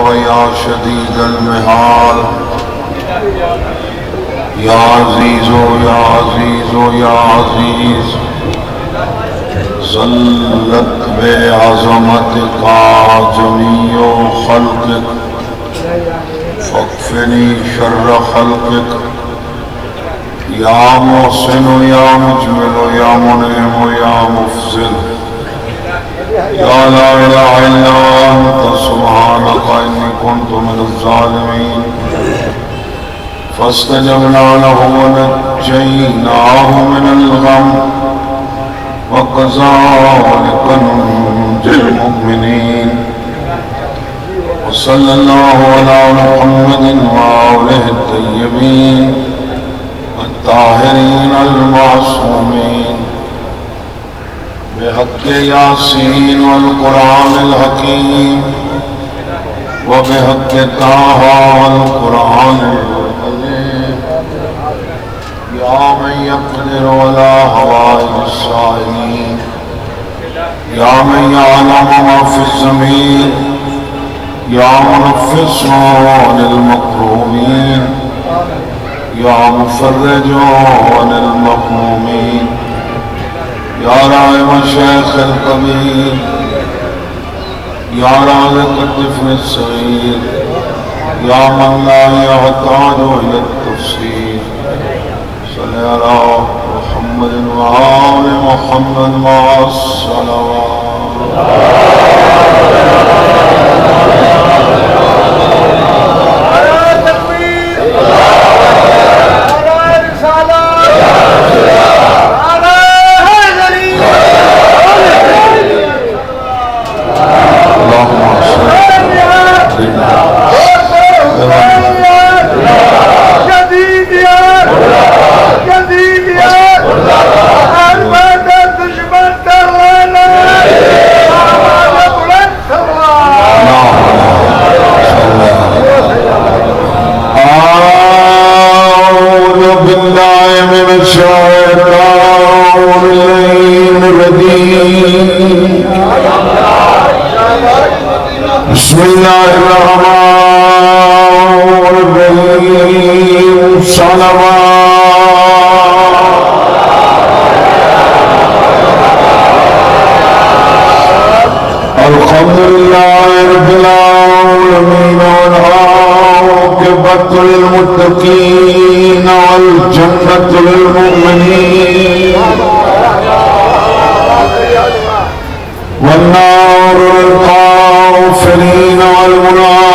ويا شديد المحال يا عزيز يا عزيز يا عزيز ظلت بعظمتك جميع خلقك فاكفني شر خلقك يا محسن يا مجمل يا منعم يا مفضل يا لا اله الا انت سبحانك اني كنت من الظالمين فاستجبنا له ونجيناه من الغم وكذلك ننجي المؤمنين وصلى الله على محمد وآله الطيبين الطاهرين المعصومين بحق ياسين والقرآن الحكيم وبحق طه والقرآن العظيم يا من يقدر على هوائج السائلين يا من يعلم ما في الزمين يا منفس عن المكروبين يا مفرج عن المهمومين يا راعي الشيخ الكبير يا رازق الطفل الصغير يا من لا يحتاج الى التفسير صل على محمد وآل محمد مع الصلوات بسم الله الرحمن الرحيم صلوات الحمد لله رب العالمين والعاقبة للمتقين والجنة للمؤمنين والنار للكافرين والمنافقين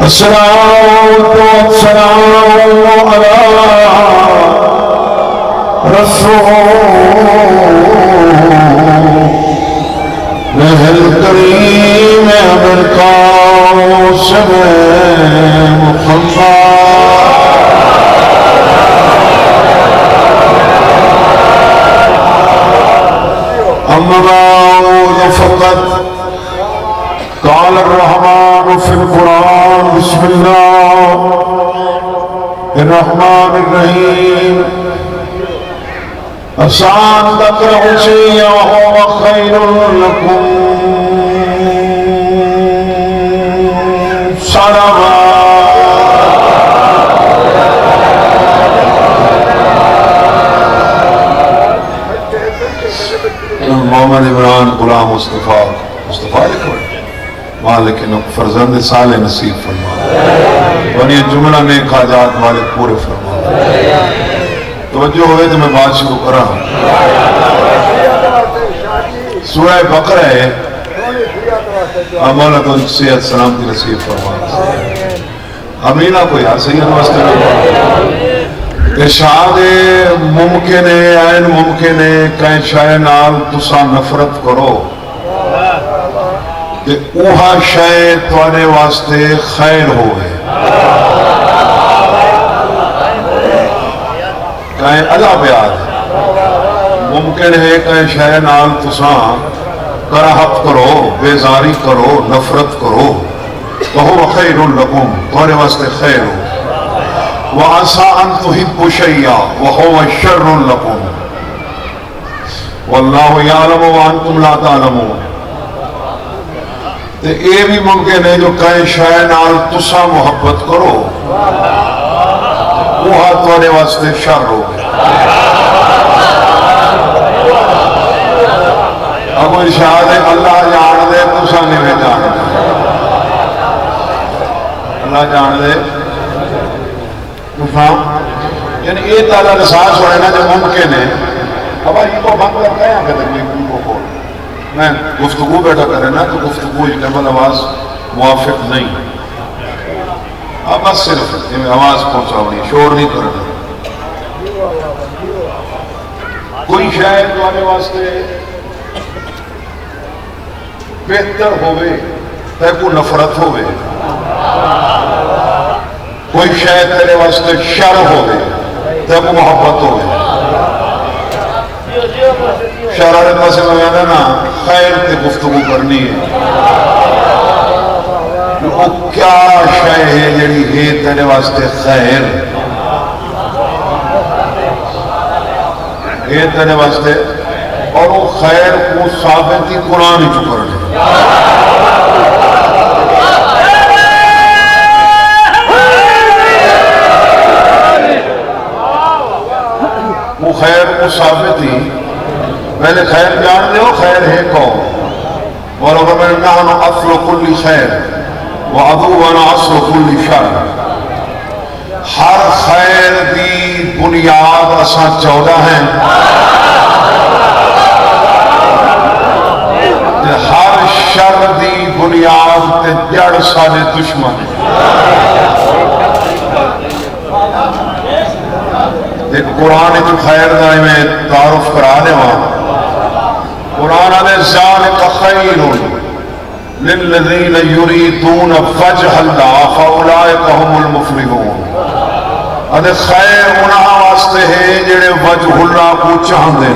الصلاة والسلام على رسوله الكريم أبي القاسم محمد أما بعد فقد قال الرحمن في القرآن بسم الله الرحمن الرحيم عسى أن تكرهوا شيئا وهو خير لكم محمد عمران غلام مصطفیٰ لکھو مالک فرزند صالح نصیب فرما اور یہ جملہ نیک حاجات مالک پورے فرما توجہ ہوئے تو میں بات شروع کر رہا ہوں سورہ بقرہ ہے مولا تو صحت سلامتی نصیب فرما امینہ کو یا سید واسطے کہ شاید ممکن ہے عین ممکن ہے کہیں شاید نال تسا نفرت کرو کہ اوہا شاید توانے واسطے خیر ہوئے کہیں اللہ پیار ہے ممکن ہے کہیں شاید نال تسا کراہت کرو بیزاری کرو نفرت کرو وَهُوَ خَيْرٌ لَكُمْ توانے واسطے خیر ہو وَعَسَىٰ أَن تُحِبُّوا شَيْئًا وَهُوَ شَرٌّ لَكُمْ وَاللَّهُ يَعْلَمُ وَأَنْتُمْ لَا تَعْلَمُونَ تو یہ بھی ممکن ہے جو کہیں شے نال تسا محبت کرو وہ تھوڑے واسطے شر ہو گئے. اب ارشاد ہے اللہ جان دے تسا نہیں جان دے. اللہ جان دے یعنی یہ تعالیٰ احساس ہوئے نا جو ممکن ہے. اب یہ تو بند کر رہے ہیں کہ تکلیف کو میں گفتگو بیٹھا کرے نا تو گفتگو ڈبل آواز موافق نہیں. اب بس صرف آواز پہنچاؤنی شور نہیں کرنا. کوئی شاید تمہارے واسطے بہتر ہوئے تے کو نفرت ہوئے. کوئی شاید تیرے واسطے شر ہوئے تے کو محبت ہوئے. شرارت پاسے میں کہنا نا خیر تے گفتگو کرنی ہے. وہ کیا شے ہے جڑی ہے تیرے واسطے خیر ہے تیرے واسطے اور وہ خیر کو ثابت ہی قرآن ہی چکر ہے. وہ خیر کو ثابت ہی پہلے خیر جان دے ہو خیر ہے کون. وَرَبَّنَا نَحْنُ أَصْلُ كُلِّ خَيْرٍ وَعَدُوَّنَا أَصْلُ كُلِّ شَرٍ. ہر خیر دی بنیاد اساں 14 ہیں. ہر شر دی بنیاد تے جڑ سارے دشمن ہیں. ایک قرآن جو خیر دائیں میں تعارف کرا دے وہاں قرآن علیہ ذالک خیر للذین یریدون وجہ اللہ فاولئک هم المفلحون. ادھے خیر انہاں واسطے ہے جڑے وجہ اللہ کو چاہندے ہیں.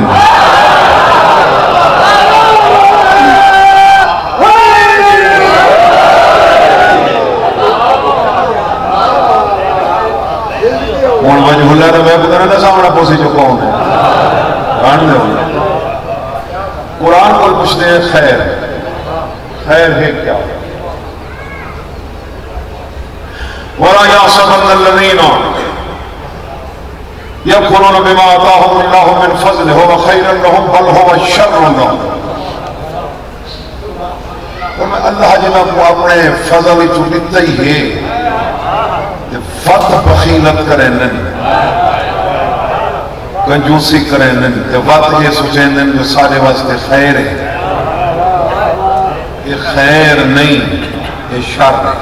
ہوں وجہ اللہ تو میں پتہ نہیں سامنا پوسی جو کون ہے جان لے قرآن کو پوچھتے ہیں خیر خیر ہے کیا. وَلَا يَحْسَبَنَّ الَّذِينَ يَكْفُرُونَ بِمَا آتَاهُمُ اللَّهُ مِنْ فَضْلِهِ هُوَ خَيْرٌ لَهُمْ بَلْ هُوَ شَرٌّ لَهُمْ. اللہ جنہاں کو اپنے فضل چکتا ہی ہے وقت بخیلت کریں نہیں کنجوسی کریں نہیں وقت یہ سوچیں نہیں جو سارے واسطے خیر ہے. یہ خیر نہیں یہ شر ہے.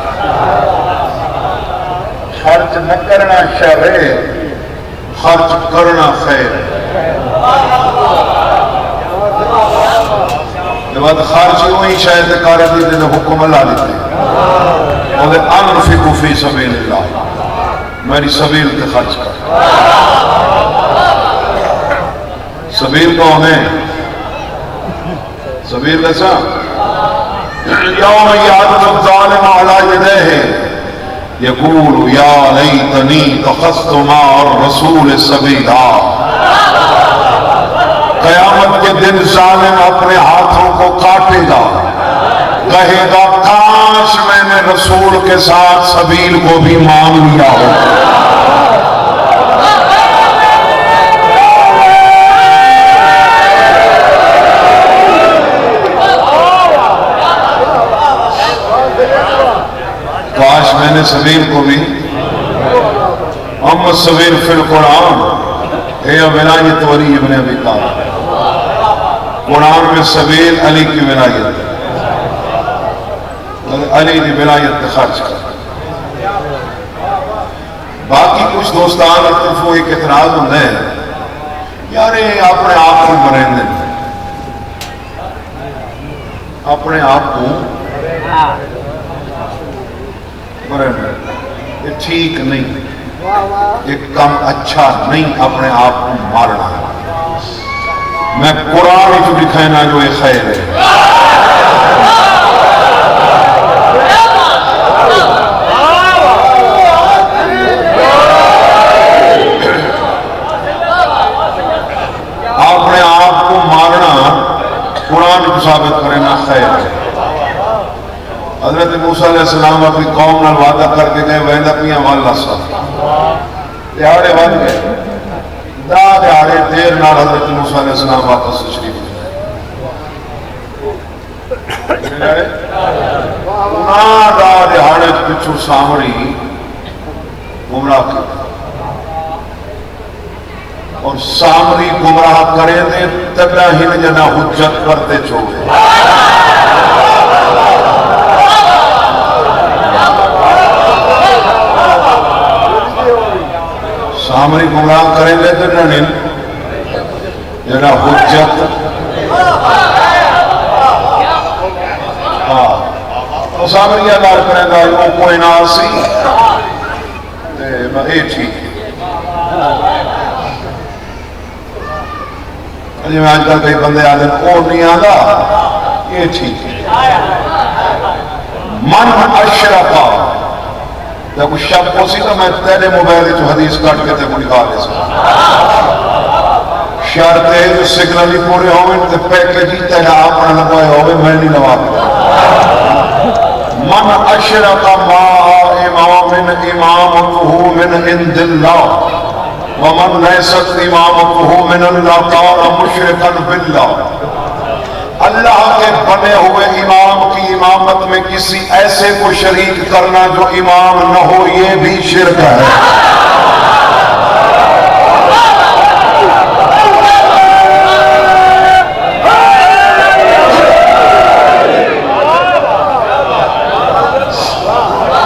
خرچ نہ کرنا شر ہے خرچ کرنا خیر ہے. بعد خرچ ہوئی شاید کارا دیتے نے حکم اللہ دیتے اور انفقوا فی سبیل اللہ میری سبیل کے خرچ کر. سبیل کون ہے سبیل ایسا یوم یعض الظالم علی یدیہ یقول یا لیتنی اتخذت مع الرسول سبیلا. قیامت کے دن ظالم اپنے ہاتھوں کو کاٹے گا کہے گا کاش میں نے رسول کے ساتھ سبیل کو بھی مان لیا ہو. کاش میں نے سبیل کو بھی. اما السبیل فی القرآن ہے ولایت علی ابن ابی طالب. قرآن میں سبیل علی کی ولایت علی دی ولایت خرچ کر. باقی کچھ دوستان طرفوں ایک اعتراض ہوتا ہے یار اپنے آپ کو مرین دیں اپنے آپ کو مرین دیں یہ ٹھیک نہیں. ایک کم اچھا نہیں اپنے آپ کو مارنا. میں قرآن جو دکھائنا جو یہ خیر ہے. اپنے آپ کو مارنا قرآن کو ثابت کرنا خیر ہے. حضرت موسیٰ علیہ السلام اپنی قوم نال وعدہ کر کے گئے ویندہ پیاں والا سا دیہاڑے بن گئے دیہاڑے دیر نال حضرت موسیٰ علیہ السلام واپس تشریف لائے دیہاڑے پچھو سامری گمراہ کر اور سامری گمراہ کرے دے تبلا ہی جنا حجت کرتے چھوڑے سامری گمراہ کریں دے تبلا ہی جنا حجت تو سامری اگار کریں گا وہ کوئی ناسی میں اے ٹھیک ہے میں آج کل کئی بندے آدھے اور نہیں آدھا یہ ٹھیک ہے من اشرکا جب کچھ شب کو سی تو میں تیرے موبائل جو حدیث کٹ کے تے کو نکال دے سکتا شرط ہے جو سگنلی پورے ہوئے تے پیکیجی تیرا اپنا لگوائے ہوئے میں نہیں لوا دے من اشرکا ما امام امامتہ من عند اللہ ومن لیست امامتہ من اللہ قال مشرکا باللہ اللہ کے بنے ہوئے امام کی امامت میں کسی ایسے کو شریک کرنا جو امام نہ ہو یہ بھی شرک ہے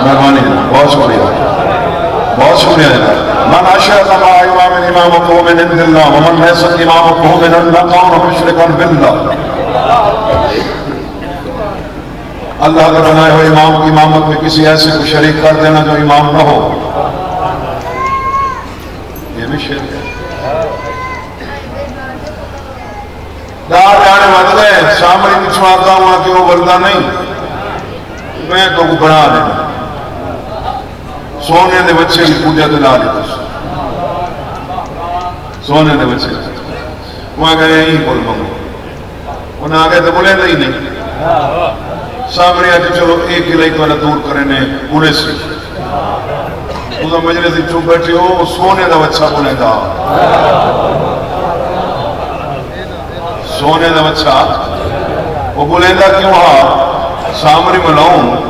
مہربانی بہت شکریہ بہت شکریہ من اشرک مع امام امامتہ من عند اللہ ومن لیست امامتہ من اللہ قال مشرکا باللہ اللہ کا بنائے ہوئے امام کی امامت میں کسی ایسے کو شریک کر دینا جو امام نہ ہو یہ بھی شرک ہے دار جانے مت گئے سامری پچھو آتا ہوں کہ وہ بردہ نہیں میں تو بنا دینا سونے دے بچے کی پوجا دلا دیتا سونے دے بچے وہ آگے یہی بول مانگو انہیں آگے تو بولے نہیں نہیں سامنے آج چلو ایک علاقے والا دور کرنے پورے سے وہ مجلس چپ بیٹھے ہو سونے دا بچہ بولے گا سونے دا بچہ وہ بولے گا کیوں ہاں سامنے ملاؤں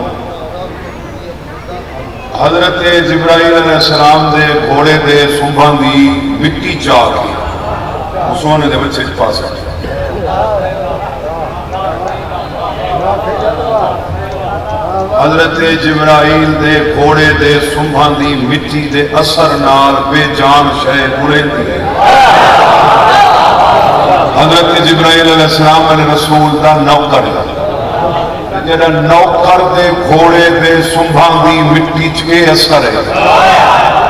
حضرت جبرائیل علیہ السلام دے گھوڑے دے سنبھان دی مٹی چاہ کی وہ سونے دے بچے کے پاس ہے حضرت جبرائیل دے گھوڑے دے سنبھان دی مٹی دے اثر نال بے جان شے برے دی حضرت جبرائیل علیہ السلام علیہ رسول دا نوکر جڑا نوکر دے گھوڑے دے سنبھان دی مٹی چکے اثر ہے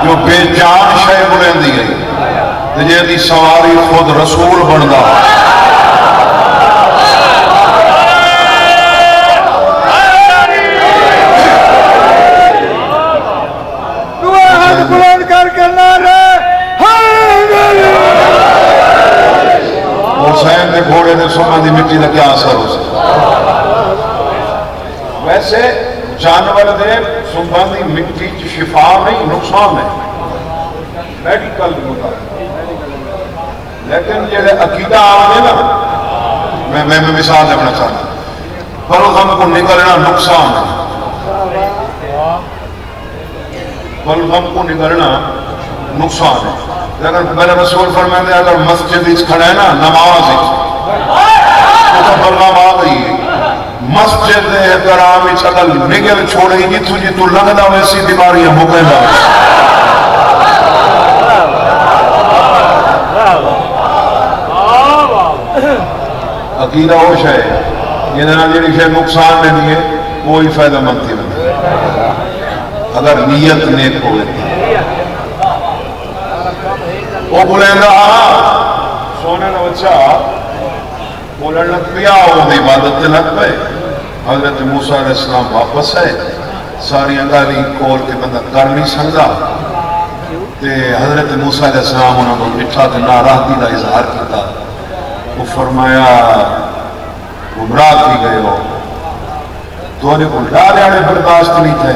جو بے جان شے برے دی ہے جے دی سواری خود رسول بندہ حسین دے گھوڑے دے سنبھان دی مٹی دا کیا اثر ہو سکتا ویسے جانور دے سنبھان دی مٹی کی شفا نہیں نقصان ہے میڈیکل ہوتا لیکن یہ عقیدہ آنے نا میں مثال دینا چاہتا پر ہم کو نکلنا نقصان ہے پر ہم کو نکلنا نقصان ہے لیکن میرے رسول فرمائے دے اگر مسجد اس کھڑے نا نماز اس تو بلغام آ گئی ہے مسجد احترام اس اگر نگل چھوڑے گی تجھے تو لگنا ویسی بیماریاں ہو گئے عقیدہ ہوش ہے یہ جڑی شے نقصان نہیں دیے کوئی فائدہ مند تھی نہیں اگر نیت نیک ہوئے وہ بولے گا سونے کا بچہ بولن لگ پیا وہ عبادت لگ پے حضرت موسیٰ علیہ السلام واپس ہے ساری گالی کھول کے بندہ کر نہیں سکتا حضرت موسیٰ علیہ السلام انہوں کو بٹھا تے ناراضگی کا اظہار کیا وہ فرمایا گمراہ کی گئے ہو تو نے کو ڈالے آنے برداشت نہیں تھے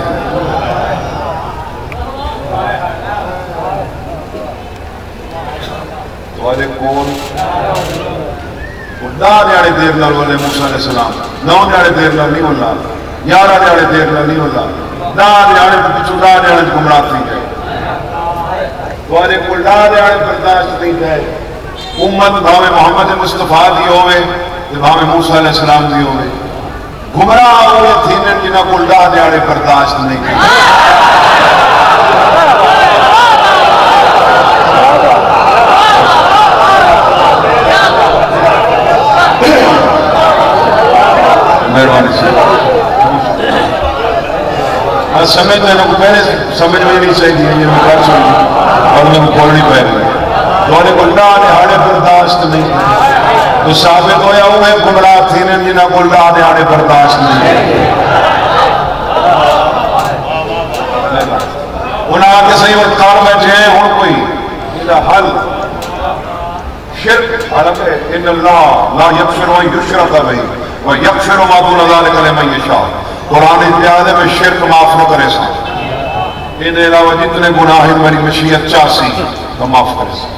تو نے کون ڈالے آنے دیر نال والے موسیٰ علیہ السلام 9 آنے دیر نال نہیں ہونا 11 آنے دیر نال نہیں ہونا ڈالے آنے پچھو ڈالے آنے گمراہ تھی گئے تو نے کو ڈالے آنے برداشت نہیں تھے امت بھاوے محمد مصطفیٰ دی ہوئے بھاوے موسیٰ علیہ السلام دی ہوئے گمراہ ہوئے تھی جنہاں کو اللہ دیاڑے برداشت نہیں کی مہربانی سے میں سمجھ میں نے کو پہلے سمجھ میں نہیں چاہیے یہ میں کر سکتی اور میں کو کھولنی پہلے تو نے کو اللہ دیاڑے برداشت نہیں کی تو ثابت ہویا ہوئے گمراہ تھی جنہاں کو اللہ دیاڑے برداشت نہیں کی انہاں آگے صحیح وقت کار بیٹھے ہیں ہوں کوئی یہ حل شرک حالکہ ان اللہ لا یغفر و یشرک بہ و یغفر ما دون ذلک لمن یشاء قرآن اتحاد میں شرک معاف نہ کرے سا ان علاوہ جتنے گناہ میری مشیت چاسی تو معاف کرے سا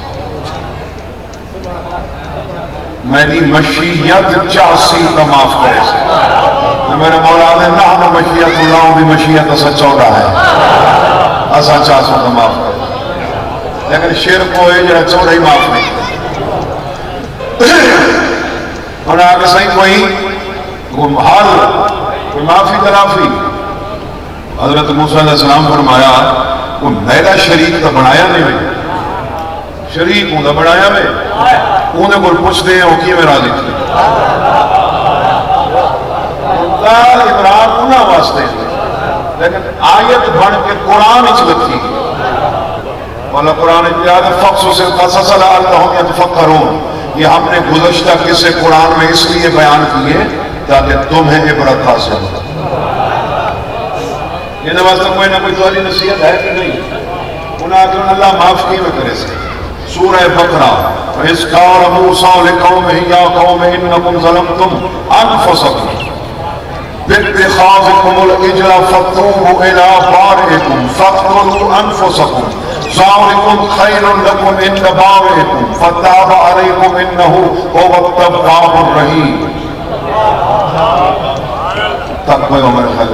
میری مشیت چاسی تو معاف کرے سا میرے مولا نے نحن مشیت اللہ بھی مشیت اسا چودہ ہے اسا چاسو تو معاف کرے لیکن شرک ہوئے جڑا چودہ ہی معاف نہیں اور آگے صحیح کوئی حل کوئی معافی تلافی حضرت موسیٰ علیہ السلام فرمایا کوئی میرا شریک تو بنایا نہیں میں شریک ہوں تو بنایا میں انہیں کوئی پوچھتے ہیں وہ کی میں راضی تھی قال عمران انہا واسطے لیکن آیت بڑھ کے قرآن اچھ لکھی والا قرآن اتیاد فقصص القصص لعلہم یتفکرون یہ ہم نے گزشتہ قصے قرآن میں اس لیے بیان کیے تاکہ تمہیں عبرت حاصل ہو یہ واسطہ کوئی نہ کوئی توالی نصیحت ہے کہ نہیں انہاں کہ اللہ معاف کی میں کرے سے سورہ بقرہ وَإِذْ قَالَ مُوسَىٰ لِقَوْمِهِ يَا قَوْمِ إِنَّكُمْ ظَلَمْتُمْ أَنفُسَكُمْ بِاتِّخَاذِكُمُ الْعِجْلَ فَاتُوبُوا إِلَىٰ بَارِئِكُمْ فَاقْتُلُوا أَنفُسَكُمْ ذَٰلِكُمْ خَيْرٌ لَكُمْ عِندَ بَارِئِكُمْ فَتَابَ عَلَيْكُمْ إِنَّهُ هُوَ التَّوَّابُ الرَّحِيمُ تک کوئی عمر خیال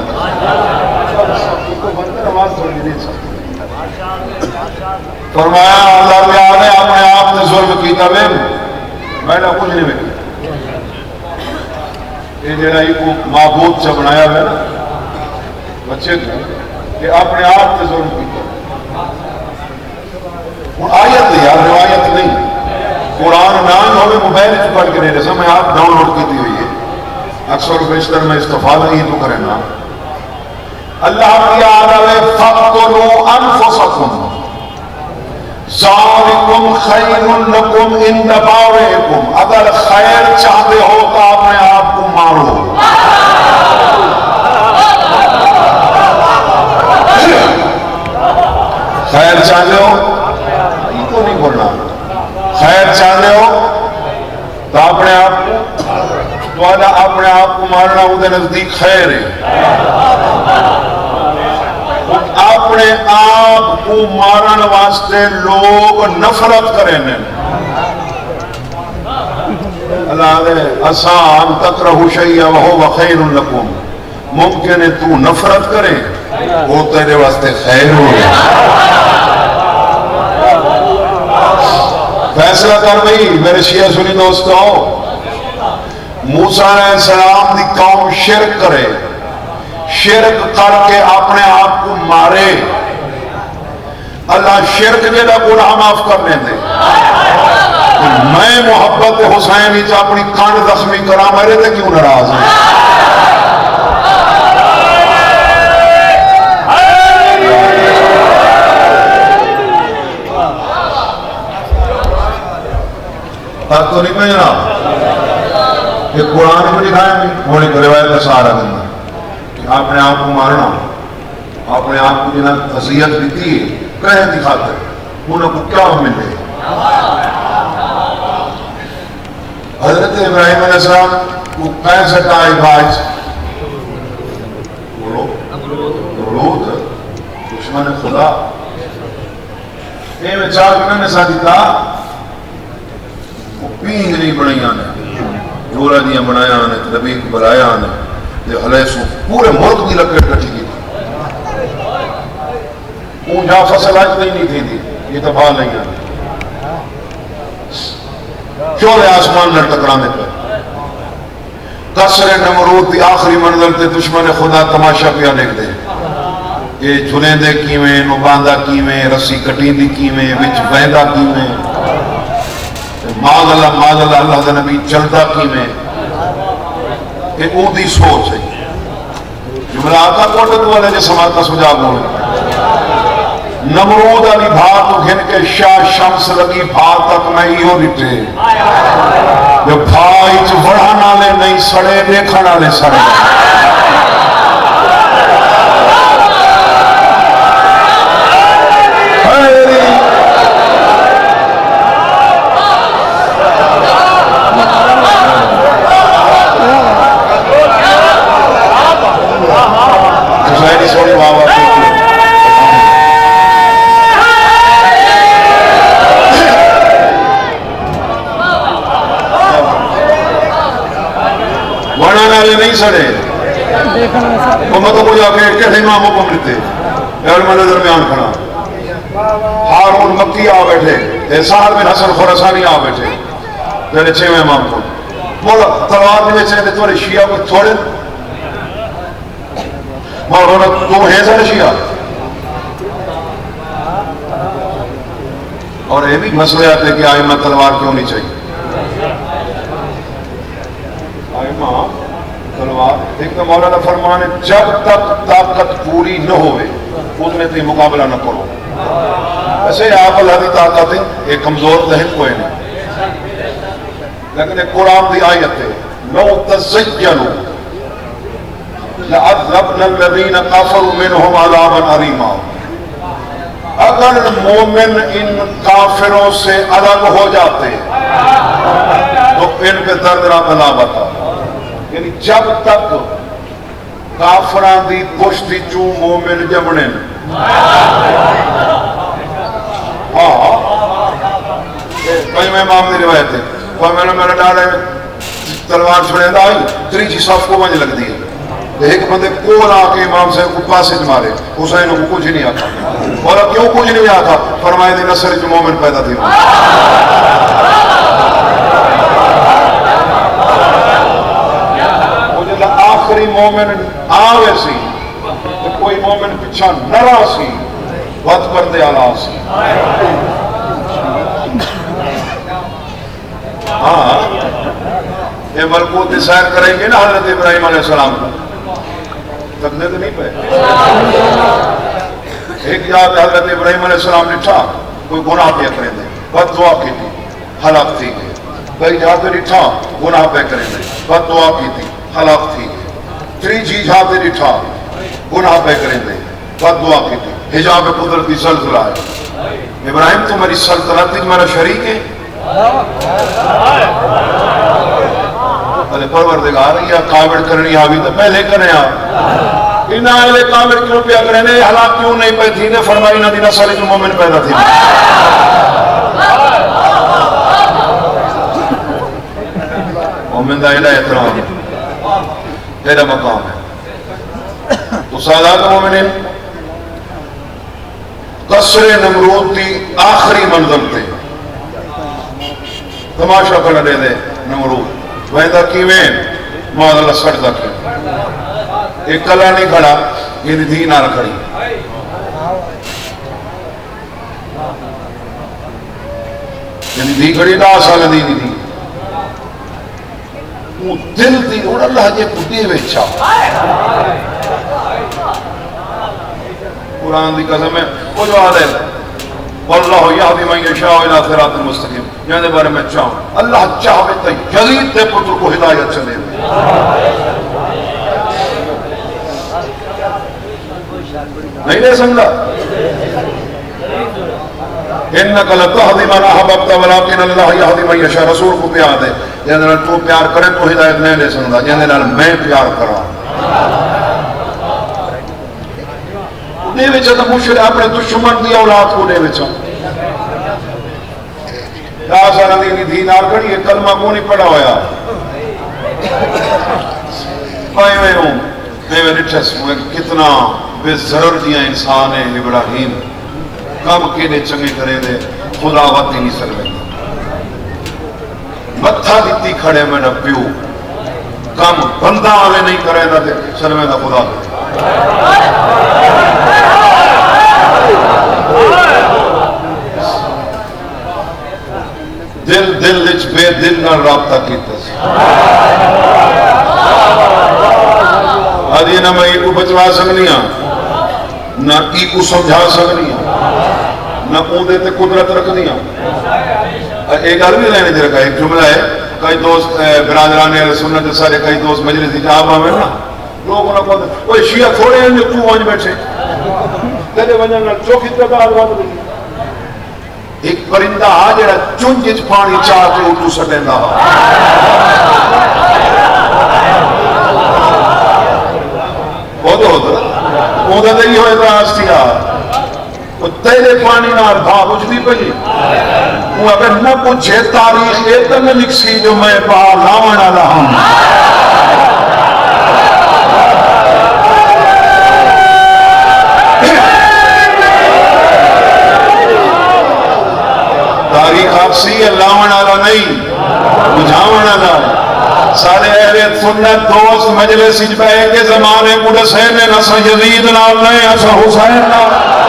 فرمایا اللہ بیاد ہے اپنے آپ نے ظلم کی تبیں میں نے کچھ نہیں میں یہ جیڑا ایک معبود سے بنایا ہے بچے تھے کہ اپنے آپ نے ظلم کی تبیں آیت ہے یار روایت نہیں قرآن نام ہوئے موبائل سے پڑھ کے نہیں رہا میں آپ ڈاؤن لوڈ کی دی ہوئی ہے اکثر و بیشتر میں استفادہ ہی تو کریں نا اللہ کی آدھے فَقْتُلُوا أَنفُسَكُمْ ذَٰلِكُمْ خَيْرٌ لَكُمْ عِندَ بَارِئِكُمْ اگر خیر چاہتے ہو تو اپنے آپ کو مارو خیر چاہتے ہو یہ تو نہیں بولنا خیر چاہتے ہو تو اپنے آپ کو اپنے آپ کو مارنا ادھے نزدیک خیر ہے اپنے آپ کو مارن واسطے لوگ نفرت کریں اللہ دے آسان تکرہو شیئا وہو خیر لکم ممکن ہے تو نفرت کرے وہ تیرے واسطے خیر ہو فیصلہ کر بھئی میرے شیعہ سنی دوستو موسیٰ علیہ السلام دی قوم شرک کرے شرک کر کے اپنے آپ کو مارے اللہ شرک جیدہ گناہ معاف کرنے دے میں محبت حسین ہی اپنی کانڈ زخمی کرا میرے دے کیوں ناراض ہیں تک تو نہیں پہنا یہ قرآن میں دکھایا نہیں ہونے کو روایت کا سہارا دینا اپنے آپ کو مارنا اپنے آپ کو جنہاں اذیت دیتی ہے کہیں دکھاتے انہوں کو کیا ملے حضرت ابراہیم علیہ السلام کو 65 آئی باج نمرود دشمن خدا یہ میں چار کنہ نے ساتھ دیتا وہ پینگ نہیں بڑھائیاں نے جورا دیاں بڑھائیاں نے نبی بلائیاں نے یہ حلیہ سو پورے ملک دی لکڑ کٹھی کی اون جا فصل آج نہیں تھی دی یہ تباہ نہیں آنے کیوں لے آسمان لڑ ٹکرانے پہ قصر نمرود دی آخری منزل تے دشمن خدا تماشا پیا دیکھ دے یہ جھلیں دے کیویں نباندہ کیویں رسی کٹیں دی کیویں وچ ویندہ کیویں ماذ اللہ اللہ دا نبی چلتا کیویں یہ او دی سوچ ہے جملہ آقا کوٹت والے جے سماعت کا سجاب ہوئے نمرود علی بھار تو گھن کے شاہ شمس لگی بھار تک میں ہیو ڈٹے جو بھائی چ بڑھانا لے نہیں سڑے دیکھنا لے سڑے سوڑی بابا نہیں سڑے امت کو جا کے کہتے اماموں کو ملتے علماء نے درمیان کھڑا ہارون مکی آ بیٹھے سعد بن حسن خراسانی آ بیٹھے میرے چھویں امام کو بولا تلوار میں چاہتے تمہارے شیعہ کو تھوڑے مولانا تم ہے سارے شیعہ اور یہ بھی مسئلہ آتے کہ آئمہ تلوار کیوں نہیں چاہیے آئمہ تلوار ایک تو مولانا فرمانے جب تک طاقت پوری نہ ہوئے اس میں تھی مقابلہ نہ کرو ایسے آپ اللہ دی طاقت ہے ایک کمزور ذہن کوئی نہیں لیکن ایک قرآن دی آیت ہے لو تزینوا لعذبنا الذین کفروا منہم عذابا علیما اگر مومن ان کافروں سے الگ ہو جاتے تو ان پہ دردناک عذاب آتا یعنی جب تک کافران دی پشتی چوں مومن جمنے کوئی میں امام دی روایت ہے کوئی میں نے میرا ڈاڑے تلوار چھڑے دا آئی تریجی صف کو مجھے لگ دی ہے ایک بندے کول آ کے امام سے کو پاسے مارے حسین کو کچھ نہیں آتا اور کیوں کچھ نہیں آتا فرمائے دی نصر جو مومن پیدا تھی آخری مومن آوے سی تو کوئی مومن پچھا نرا سی بد پردے آلا سی ہاں یہ ملکوت سیر کریں گے نا حضرت ابراہیم علیہ السلام کا تکنے تو نہیں پہ ایک یاد حضرت ابراہیم علیہ السلام نے ٹھا کوئی گناہ پہ کریں دے بد دعا کی تھی ہلاک تھی گئے کئی جہاں نے ٹھا گناہ پہ کریں دے بد دعا کی تھی ہلاک تھی گئے تریجی جہاں نے ٹھا گناہ پہ کریں دے بد دعا کی تھی حجاب قدرتی سلسلہ ہے ابراہیم تو میری سلطنت تھی میرا شریک ہے پروردگار یا کامل کرنی آوی تو پہلے کریں آپ انہاں اگلے کامل کیوں پیا کریں نے حالات کیوں نہیں پہ تھی نے فرمائی نہ دینا سالے جو مومن پیدا تھی مومن دا ایڈا احترام ایڈا مقام ہے تو سادات مومنین قصر نمرود دی آخری منزل تے تماشا کرنے دے دے نمرود ویندہ کیویں مواد اللہ سڑتا کیوں ایک کلا نہیں کھڑا یہ دھی نہ رکھڑی یعنی دھی کھڑی نہ آسان دی دی وہ دل دی اور اللہ جے کتی ویچا قرآن دی قسم ہے وہ جو آدھے واللہ یہدی من یشاء الی صراط مستقیم یعنی بارے میں چاہوں اللہ چاہے تو یزید دے پتر کو ہدایت چلے نہیں لے سمجھا انک لتہدی من احببت ولکن اللہ یہدی من یشاء رسول کو پیار دے یعنی تو پیار کرے تو ہدایت نہیں لے سمجھا یعنی میں پیار کرا دے وچ تے مشرک اپنے دشمن دی اولاد کو دے وچ 10 سال دی دھی نال کھڑی کلمہ کو نہیں پڑھا ہویا میں ہوں ڈٹھس کتنا بے ضرر دیا انسان ہے ابراہیم کم کینے چنگے کرے دے خدا وقت ہی نہیں سکتے متھا دیتی کھڑے میں نہ پیو کم بندہ والے نہیں کرے نہ سلمے دا خدا دل دل وچ بے دل نہ رابطہ کیتا سی آدھی نہ میں کو بچوا سکنی ہاں نہ کی کو سمجھا سکنی ہاں نہ اندے تے قدرت رکھنی ہاں ایک گل بھی لینے جرکا ایک جملہ ہے کئی دوست برادران سنت سارے کئی دوست مجلس دی جاب آویں نا لوگ انہاں کو اوے شیعہ تھوڑے ہیں جو کیوں ونج بیٹھے تیرے ونجن نال چوکھی ترکار واد دی ایک پرندہ آ جڑا چنج وچ پانی چاہ کے اٹھو سٹیندا ہوتا تو یہ ہوئے اعتراض کیا تیرے پانی نال بھا بجھتی پئی وہ اگر نہ پوچھے تاریخ یہ تو نہ لکھی جو میں پہا لاون والا ہوں تاریخ آپ سی ہے لاون والا نہیں بجھاون والا سارے اہل سنت دوست مجلس اجبائے کے زمانے کو دسے نے نسا یزید نال نہیں اسا حسین نال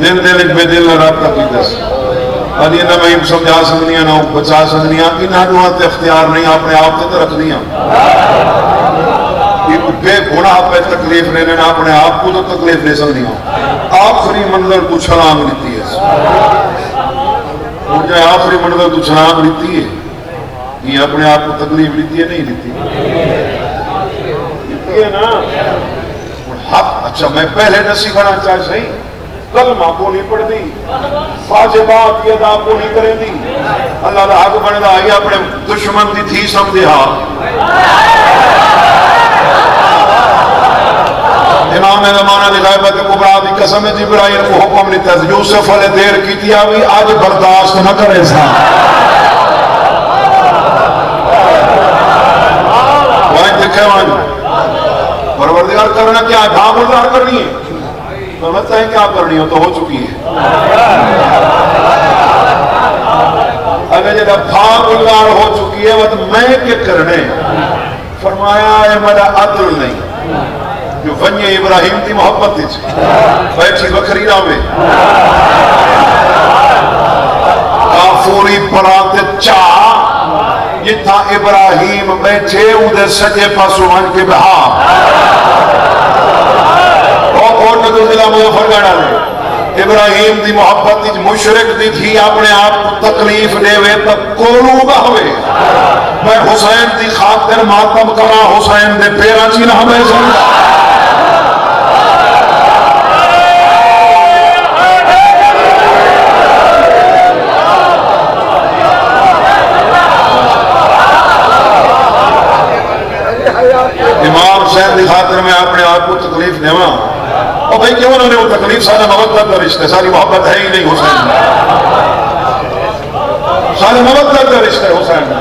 دل دل بے دل نہ رابطہ کی دس آدھی نہ میں سمجھا سکنی نہ بچا سکنی انہاں دعا تے اختیار نہیں اپنے آپ تے رکھنی بے گناہ پہ تکلیف لینے نہ اپنے آپ کو تو تکلیف لے سکنی آخری منظر تو چھلانگ لیتی ہے اور جائے آخری منظر تو چھلانگ لیتی ہے یہ اپنے آپ کو تکلیف لیتی ہے نہیں لیتی ہے نا حق اچھا میں پہلے نسی بنا چاہے صحیح کلمہ کو نہیں پڑھ دی واجبات کی ادا کو نہیں کریں دی اللہ دا حق بنے دا آئی اپنے دشمن دی تھی سمجھے ہاں امام زمانہ دی غیبت کبرا دی قسم جبرائیل کو حکم لیتا ہے یوسف علیہ دیر کی تھی آوی آج برداشت نہ کرے سا وہاں دیکھے وہاں پروردگار کرنا کیا ہے بھاگ بردار کرنی ہے سمجھتا ہے کیا کرنی ہو تو ہو چکی ہے اگر جب بھاگ بردار ہو چکی ہے وہ تو میں کیا کرنے فرمایا ہے میرا عدل نہیں جو ونیہ ابراہیم تھی محبت تھی بیٹھی بکری راوے کافوری پراتے چاہ یہ تھا ابراہیم بیٹھے ادھر سجے پاسو ون کے بہا اور نہ تو ضلع مظفر گڑھ آلے ابراہیم دی محبت دی مشرک دی تھی اپنے آپ کو تکلیف دے وے تک کولو بہوے میں حسین دی خاطر ماتم کرا حسین دے پیرا چی نہ ہمیں زندہ امام حسین دی خاطر میں اپنے آپ کو تکلیف دیواں اور بھئی کیوں انہوں نے وہ تکلیف سارا مودت کا رشتہ ساری محبت ہے ہی نہیں حسین سارا مودت کا رشتہ ہے حسین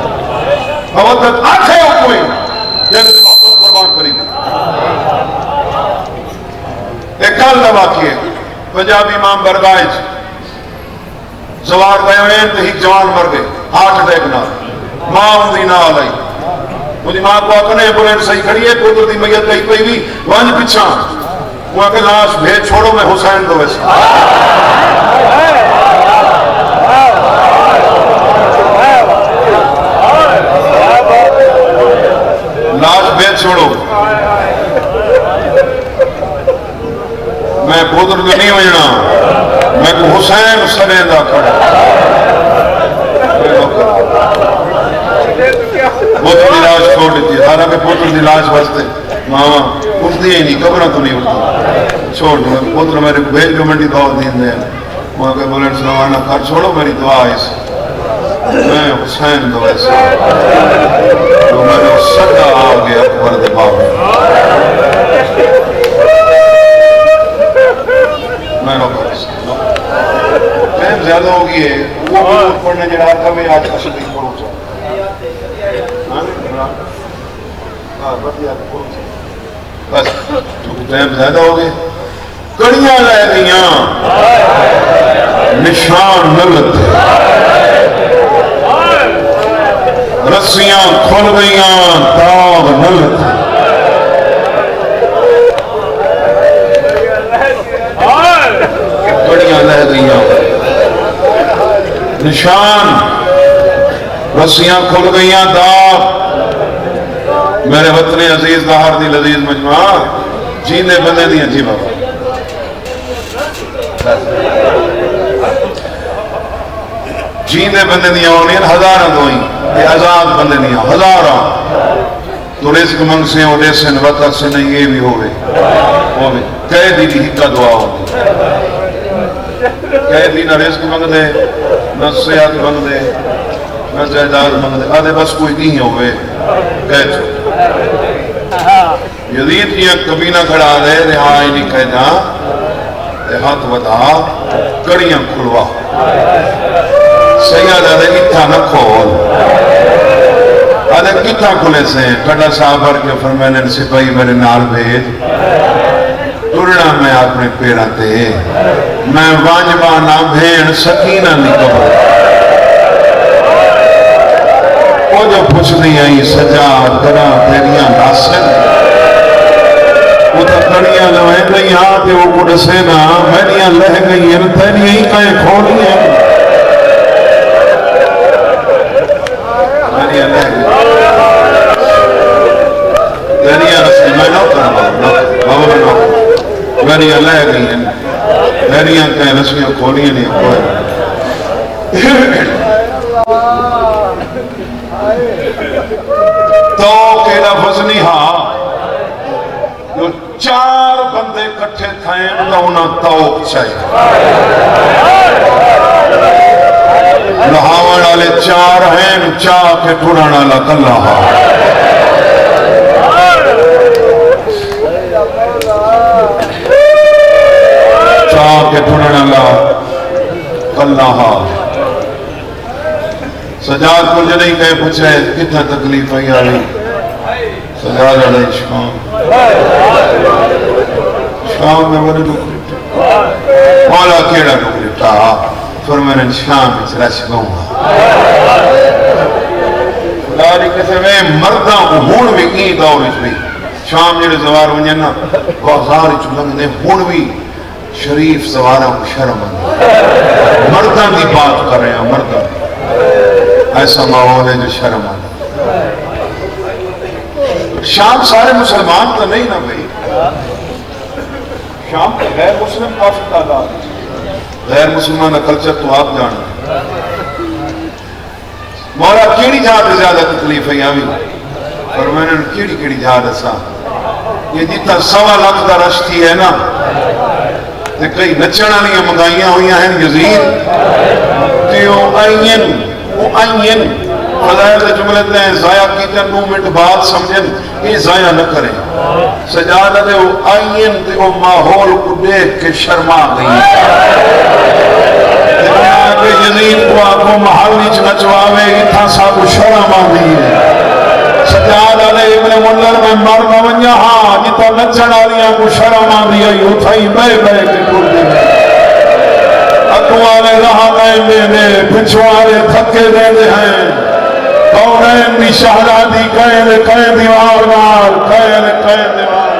مودت آنکھیں ہو کوئی جنہوں نے محبت قربان کری دی ایک کال واقعی ہے پنجابی امام برگائج زوار گئے ہوئے تو ہی جوان مر گئے ہارٹ اٹیک نہ ماں اندھی نہ آلائی مجھے ماں کو آکنے ایمبولینس صحیح کھڑی ہے پوتر دی میت کہیں پئی بھی وانج پچھا وہ آکے لاش بھیج چھوڑو میں حسین دو ویسا لاش بھیج چھوڑو میں پوتر کو نہیں وجنا میں کو حسین سنیدہ کھڑا وہ لاش چھوڑ دیتی ہے، حالانکہ پوتر دی لاش واسطے ماما اٹھتی ہی نہیں، قبروں تو نہیں اٹھتی، چھوڑ دو پوتر میرے کو بھیج جو منڈی دعوت دین دے وہاں کے بولن سلوانا کر چھوڑو میری دعا اس میں حسین دو ایسا تو میں نے صدہ آ گیا اکبر دے باپ میں نے ٹائم زیادہ ہوگی ہے وہ بزرگ پڑھنے جڑا تھا میں آج کا صدیق پڑھوں چاہوں بس ٹائم زیادہ ہو گئے کڑیاں لے گئیاں نشان نلت رسیاں کھل گئیاں داغ نلت کڑیاں لے گئیاں نشان رسیاں کھل گئیاں داغ میرے وطن عزیز دہار دی لذیذ مجموعہ جیندے بندے دیاں جی بابا جیندے بندے دیاں ہونی ہیں ہزاراں دوئیں یہ آزاد بندے دیاں ہزاراں تو رزق منگ سے اور دیسن وقت سے نہیں یہ بھی ہوئے قیدی دی ہکا دعا ہوتی قیدی نہ رزق منگ دے نہ صحت منگ دے نہ جائیداد منگ دے آدھے بس کوئی نہیں ہوئے قید چھوٹے یزید یہ کبینہ کھڑا دے رہائی نہیں کہنا ہاتھ بتا کڑیاں کھلوا سیادہ دے اتھا نہ کھول آدھے کتھا کھلے سے کڑا صاحب ہر کے فرمائنے سپاہی میرے نال بھیج ٹرنا میں اپنے پیڑا تے میں واجبانا بھیڑ سکینہ نہیں کہو وہ جو پوچھ دی آئی سجاد کرا تیریاں ناسن وہ تو کڑیاں لوہیں گئی آتے وہ کڑ سینا میریاں لہ گئی ہیں تیریاں ہی کہیں کھوڑی ہیں میریاں لہ گئی تیریاں رسی میں نو کرنا بابا میں نو میریاں لہ گئی ہیں میریاں کہیں رسیاں کھوڑی نہیں کوئی تو کہ لفظ نہیں ہاں جو چار بندے کٹھے تھائیں انہوں توق چاہیے لہاوڑ والے چار ہیں چاہ کے ٹھوڑانا اللہ چاہ کے ٹھوڑانا اللہ سجاد کو جو نہیں کہے پوچھے کتنا تکلیف آئی آئی سجاد علیہ شام میں وہ ڈوک مولا کیڑا ڈوک لیتا فرمانے شام میں چرش گاؤں خداری کہتے میں مردہ ہون بھی کی دور اس بھی شام جڑے زوار ونجن نا بازار چلنگ دے ہون بھی شریف زوارہ کو شرم مردہ دی بات کر رہے ہیں مردہ ایسا ماحول ہے جو شرم آنا شام سارے مسلمان تو نہیں نا بھئی شام تو غیر مسلم کافی تعداد غیر مسلمان کلچر تو آپ جانا مولا کیڑی جہاں زیادہ تکلیف ہے یہاں بھی فرمانے کیڑی جہاں ایسا یہ جیتا 1.25 لاکھ دا رش تھی ہے نا تے کئی نچڑا نہیں منگائیاں ہوئیاں ہیں یزید تیوں آئین فضائل جملے ہیں ضائع کیتے 9 منٹ بعد سمجھیں یہ ضائع نہ کریں سجادہ دے وہ آئین دے وہ ماحول کو دیکھ کے شرما گئی یزید کو آنکھوں محل نیچ نچواوے اتھا ساتھ شرما گئی سجادہ دے ابن ملر میں مرنا ونیا ہاں جتا نچنا لیا کو شرما گئی یوں تھائی بے کے ٹوٹ دے اکوالے رہا گئے میں پچھوالے تھکے دے دے ہیں کونین بھی شہدادی کہیں دیوار نال کہیں دیوار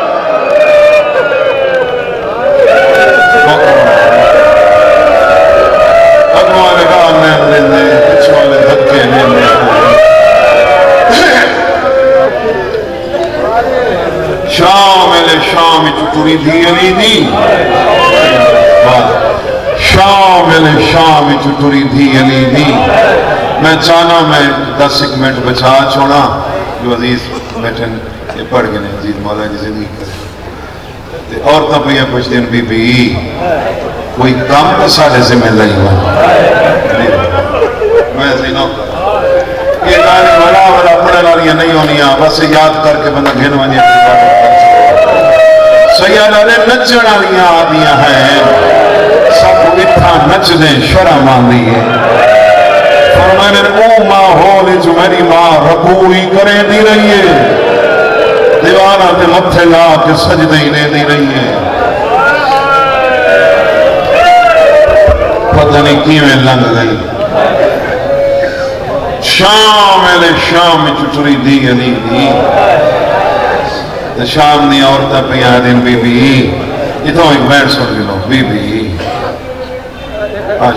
اکوالے رہا گئے میں پچھوالے تھکے دے دے شام چکوری دی علی دی شام چٹوری دی علی دی میں چاہنا میں 10 منٹ بچا چھوڑا جو عزیز بیٹھے یہ پڑھ گئے ہیں عزیز مولا کی زندگی کرے عورتیں پہ پوچھتے ہیں بی بی کوئی کام تو سارے ذمہ لئی ہوا میں ایسے نہ یہ گانے والا پڑھنے والی نہیں ہونی بس یاد کر کے بندہ گھن ونی سیادہ نے نچن والی آدیاں ہیں سب اتھا نچ دیں شرم آندی ہے فرمانے او ماحول جو میری ماں رکوعی کرے دی رہی ہے دیوانہ تے متھے لا کے سجدے ہی دے دی رہی ہے پتہ نہیں کیویں لنگ گئی شام ایلے شام میں چٹری دی گئی دی شام دی عورتہ پہ آدین بی بی اتنا ایک بیٹھ سن لو بی بی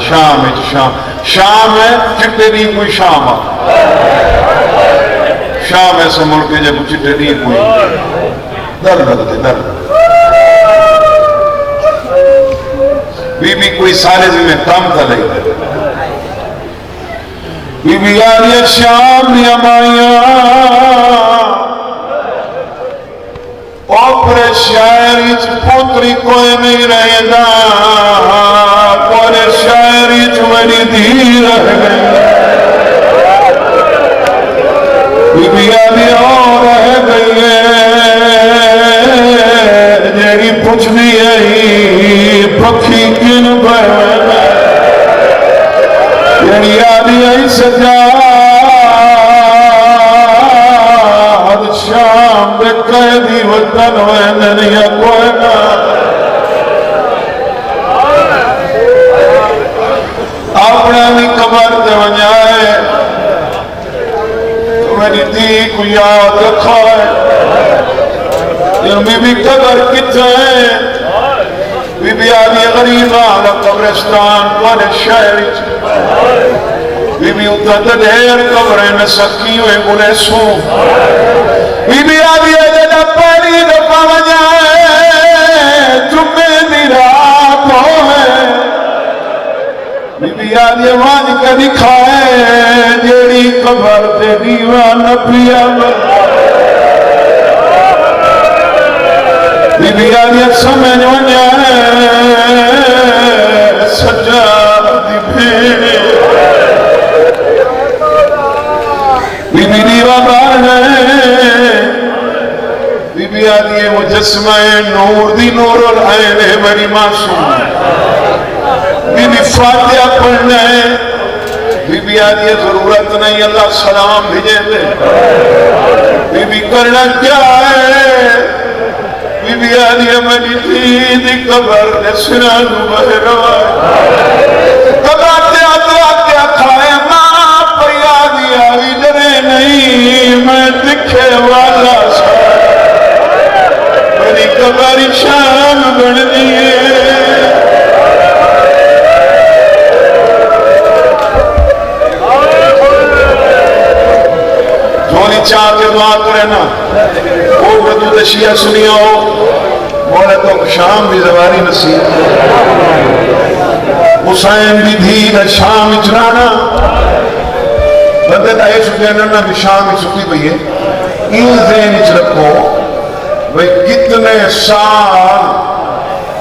شام ہے شام ہے چٹے نہیں کوئی شام شام ایسا ملک ہے جب چٹے نہیں کوئی در لگتے در بی بی کوئی سارے میں کام تھا لے بی بی آدیا شام دیا مائیاں اوپر شاعری پوتری کوئی نہیں رہے دا پورے شاعری میری دھی رہ گئی بی بی آدھی اور رہ گئی ہے جیڑی پوچھ دی ہے پکھی کن بہن جیڑی آدھی ہے سجاد شام دے قیدی وطن ویندن یا کوئی نہ اپنا بھی قبر دے ونجائے تو میری دی کو یاد رکھا ہے یہ بی بی قبر کتے ہیں بی بی آدھی غریبہ قبرستان والے شہری بی بی اتنا دیر قبریں میں سکی ہوئے گلے سو بی بی آدھی جدہ پہلی دفعہ ونجائے جمعے دی رات ہوئے بی بی آدھی وانج کا دکھائے جیڑی قبر تے دیوان پیا بی بی آدھی سمجھ ونجائے سجاد دی بھیڑ بی بی دیوہ بار گئے بی بی آدھی مجسمہ نور دی نور العین ہے میری معصوم بی بی فاتحہ پڑھنا ہے بی بی آدھی ضرورت نہیں اللہ سلام بھیجے دے بی بی کرنا کیا ہے بی بی آدھی میری دی قبر نے سرانو بہ روا کب آتے آتے آتے کھائے ماں پہ آدھی آوی ڈرے نہیں میں دکھے والا سا میری قبر شام بڑھنی ہے جونی چاہ کے دعا کرے نا وہ ردو دشیہ سنیا ہو مولا تو شام بھی زواری نصیب حسین بھی دھی شام اچرانا بندے دا ایسو کہنا بھی شام اچھتی بھئی ہے این ذہن اچھ رکھو بھئی کتنے سال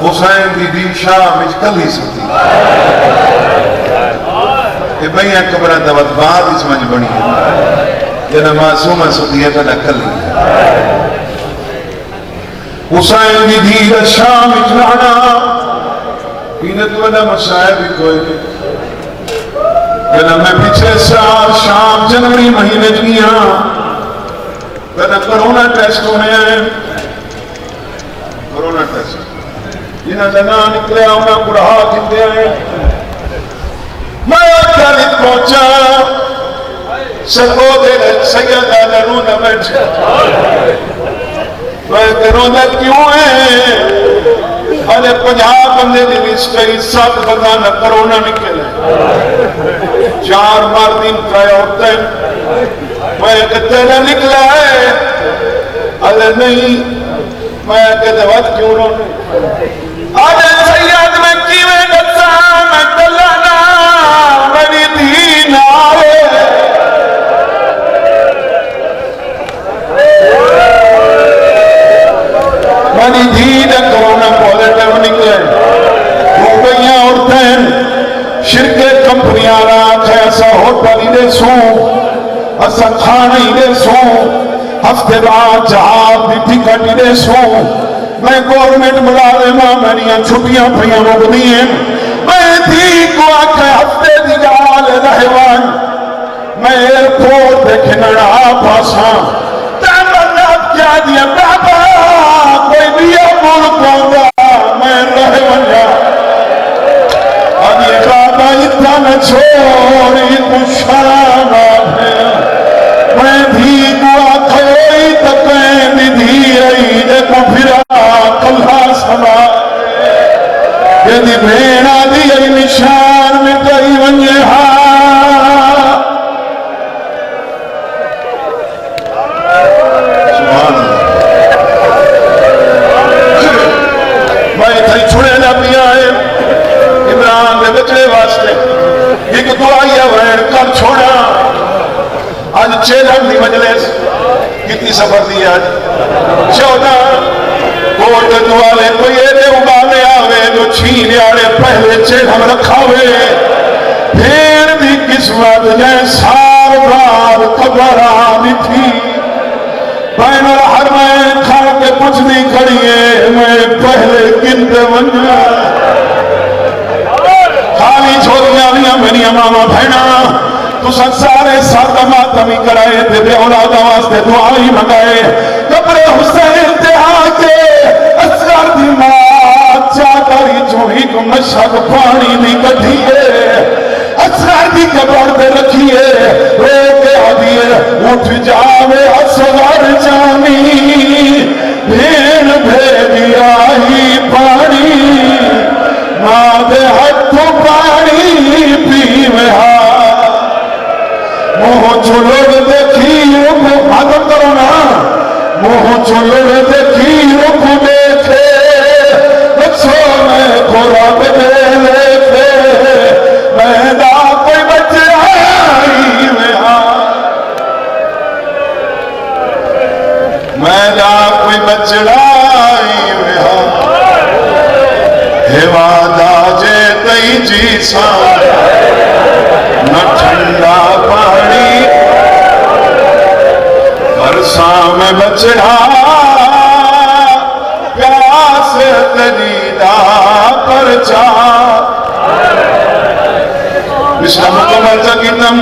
حسین بھی دھی شام اچھ کل ہی سکتی کہ بھئی یہ قبرہ دوت بعد اس مجھ بڑی ہے جنہ معصومہ سکتی ہے تھا کل ہی حسین بھی دھی شام اچرانا اینت وڈا مسائب ہی کوئی نہیں جنہ میں پیچھے سال شام جنوری مہینے جنیا جنہ کرونا ٹیسٹ ہونے ہیں کرونا ٹیسٹ جنہ جنہ نکلے ہونا گڑھا کھتے ہیں میں کھالیت پہنچا سکو دے سیدہ درونہ بیٹھے میں کرونا کیوں ہے ارے 50 بندے دی لسٹ کئی 7 بندہ کرونا نکلے 4 مردین ترائے عورتیں میں کہتے نہ نکلا ہے ارے نہیں میں کہتے وقت کیوں رونے ارے سید میں کیویں دسا میں کلانا میری دین آئے اسا کھانا ہی دے سو ہفتے بعد جہاز دی ٹکٹ ہی دے سو میں گورنمنٹ ملازم ہاں میریاں چھٹیاں پھیاں مکدی ہیں میں تھی کو آکھے ہفتے دی گال رہوان میں ایئرپورٹ دیکھنا پاساں تمنا کیا دیا بابا کوئی بھی ملک ہوگا میں رہوان اب یہ بابا اتنا نہ چھوڑی تو شام آفے میں دھی کو آکھوئی تکیں دی دھی آئی دیکھو پھرا کلھا سما یہ دی بھینا دی آئی نشان میں کئی ونجے سبحان میں تھئی چھوڑے نہ بھی آئے عمران دے بچڑے واسطے ایک دعائیہ وین کر چھوڑا آج 6 دی مجلس کتنی سفر دی آج 14 کوٹ دوالے کوئی ایدے ابالے آوے جو چھینے آڑے پہلے 6 رکھاوے پھر دی قسمت جائے سال بار قبر آنی تھی بین الحرمین کھا کے کچھ نہیں کھڑیے میں پہلے گنتے ونجا خالی چھوڑیاں لیا میری امامہ بھینا تو سارے ساتھ ماتمی کرائے تھے بے اولاد واسطے دعائی منگائے قبر حسین تہا کے اصغر دی ماں چاکری چوہی کو مشہد پانی دی کٹھیے اصغر دی قبر دے رکھیے رو کے حدیے اٹھ جاوے اصغر جانی بھین بھیدی آئی پانی ماں دے ہتھ پانی پیوے موہ چلوڑ دیکھی رکھو حضر کرو نا موہ چلوڑ دیکھی رکھو دیکھے بچوں میں کھوڑا بدے لیتے میں دا کوئی بچے آئی میں دا کوئی بچے آئی ہیوادا جے تئی جی سان نہ ٹھنڈا پانی برساں میں بچڑا پیاس تجیدہ پر چا بسلام مکمل تکیتم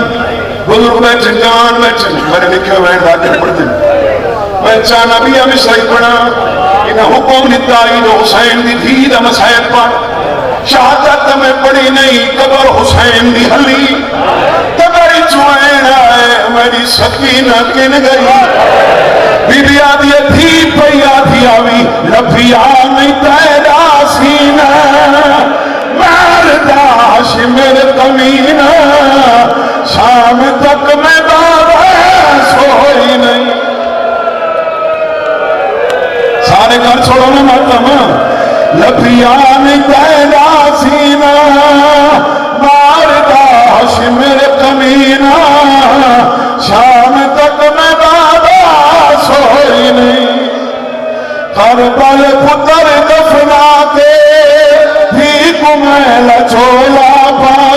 بزرگ بیٹھن جان بیٹھن میں نے لکھے ہوئے داکر پڑھ دن میں چانا بھی ہمیں صحیح پڑھا انہیں حکم نتائی جو حسین دی دھید مسائد پر شہادت میں پڑی نہیں قبر حسین دی حلی تبری چوئین آئے میری سکینہ کن گئی بی بی آدھی تھی پئی آدھی آوی ربی آمی تیرا سینہ مرداش میرے کمینہ شام تک میں بابا سوئی نہیں سارے گھر چھوڑو نا ماتم لبیان تیرا سینہ مارداش میرے کمینہ شام تک میں بابا سوئی نہیں کربل پتر دفنا کے بھی کو میں لچولا پا